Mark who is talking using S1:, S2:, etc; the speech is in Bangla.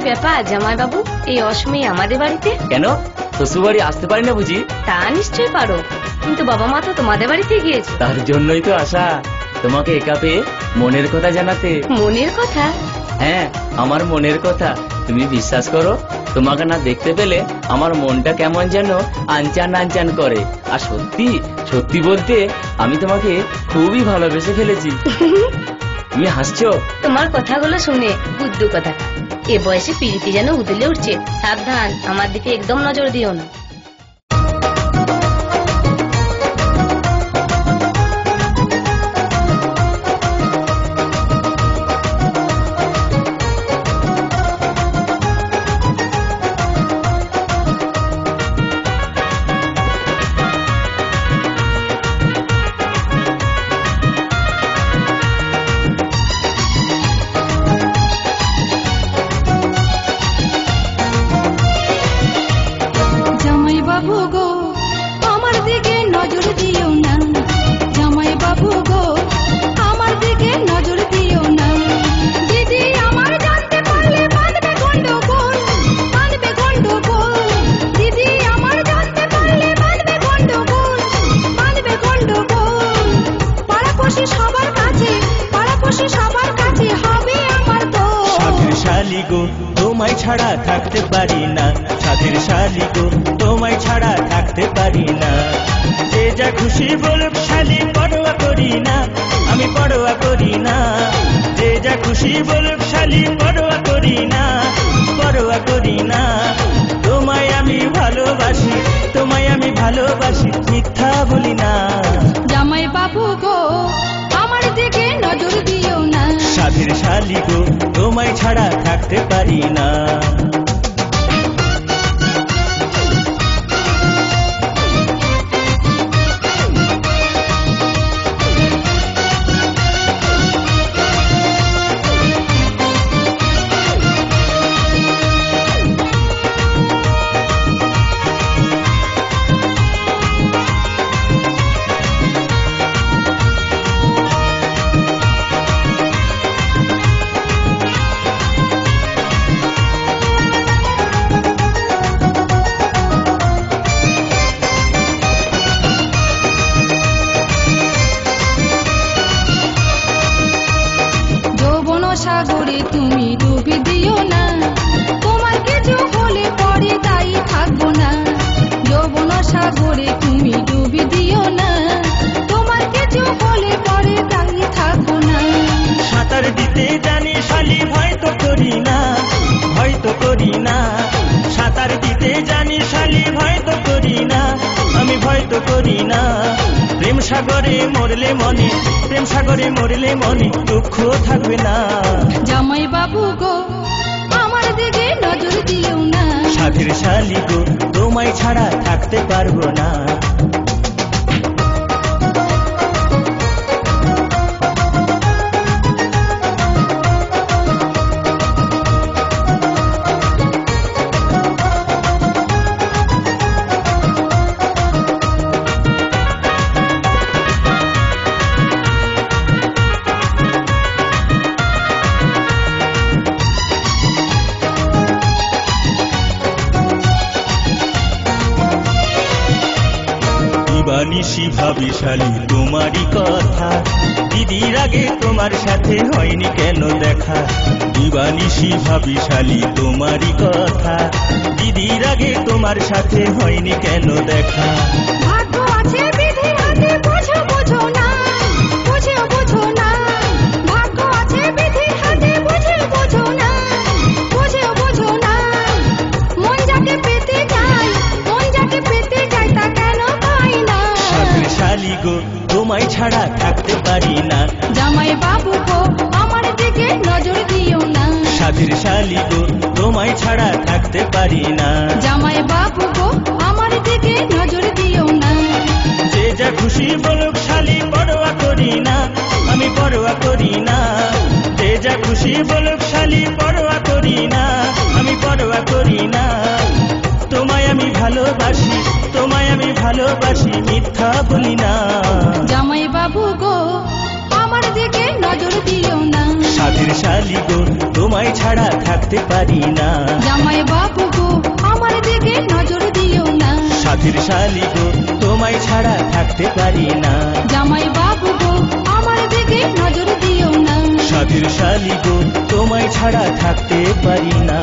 S1: ব্যাপার জামাই বাবু, এই অসময়ে আমাদের বাড়িতে?
S2: কেন, শ্বশুর বাড়ি আসতে পারি না বুঝি?
S1: তা নিশ্চয়ই পারো, কিন্তু বাবা মা তো তোমাদের বাড়িতে গিয়েছে।
S2: তার জন্যই তো আসা, তোমাকে একা পেয়ে মনের কথা জানাতে।
S1: মনের কথা?
S2: হ্যাঁ, আমার মনের কথা। তুমি বিশ্বাস করো, তোমাকে না দেখতে পেলে আমার মনটা কেমন যেন আনচান আনচান করে। আর সত্যি সত্যি বলতে আমি তোমাকে খুবই ভালোবেসে ফেলেছি। তুমি হাসছো?
S1: তোমার কথাগুলো শুনে বুদ্ধু কথা, এ বয়সে পিড়িতি যেন উদলে উঠছে। সাবধান, আমার দিকে একদম নজর দিও না।
S3: তোমায় ছাড়া থাকতে পারি না, সাধের শালি গো তোমায় ছাড়া থাকতে পারি না। যে যা খুশি বলুক শালি, পরোয়া করি না, আমি পরোয়া করি না। যে যা খুশি বলুক শালি, পরোয়া করি না, পরোয়া করি না। তোমায় আমি ভালোবাসি, তোমায় আমি ভালোবাসি, মিথ্যা বলি না।
S4: জামাই বাবু গো আমার দিকে নজর দিও না,
S3: সাধের শালি গো তোমায় ছাড়া থাকতে পারি না।
S4: সাগরে তুমি ডুবি দিও না, তোমার কিছু হলে পরে তাই থাকবো না। যৌবন সাগরে তুমি ডুবি দিও না, তোমার কিছু হলে পরে তাই থাকবো না।
S3: সাঁতার দিতে জানি শালি, ভয় তো করি না, ভয় তো করি না। সাঁতার দিতে জানি শালি, ভয় তো করি না, আমি ভয় তো করি না। প্রেম সাগরে মরলে মনে, প্রেম সাগরে মরলে মনে দুঃখ থাকবে না।
S4: জামাই বাবু গো আমার দিকে নজর দিও না,
S3: সাধের শালি গো তোমায় ছাড়া থাকতে পারবো না। নিশি ভাবি শালি তোমারই কথা, দিদির আগে তোমার সাথে হয়নি কেন দেখা। দিবানিশি ভাবি শালি তোমারই কথা, দিদির আগে তোমার সাথে হয়নি কেন দেখা।
S4: ভাগ্য আছে বিধি হাতে, বুঝো বুঝো না, বুঝো বুঝো না। ভাগ্য আছে বিধি হাতে, বুঝো বুঝো না, বুঝো বুঝো না। মন যাকে পেতে চাই, মন যাকে পেতে চাই, তা কেন পাই না।
S3: সাধের শালি গো তোমায় ছাড়া থাকতে পারি না,
S4: জামাই বাবু গো আমার দিকে নজর দিও না।
S3: সাধের শালি গো তোমায় ছাড়া থাকতে পারি না।
S4: জামাই বাবু গো আমার দিকে নজর দিও না।
S3: যে যা খুশি বলুক শালি, পরোয়া করি না, আমি পরোয়া করি না। যে যা খুশি বলুক শালি, পরোয়া করি না, আমি পরোয়া করি না। তোমায় আমি ভালোবাসি, তোমায় আমি ভালোবাসি, মিথ্যা বলি না।
S4: জামাই বাবু গো আমার দিকে নজর দিও না,
S3: সাধের শালি গো তোমায় ছাড়া থাকতে পারি না।
S4: জামাই বাবু গো আমার দিকে নজর দিও না।
S3: সাথীর শালি গো তোমায় ছাড়া থাকতে পারি না।
S4: জামাই বাবু গো আমার দিকে নজর দিও না।
S3: সাথীর শালি গো তোমায় ছাড়া থাকতে পারি না।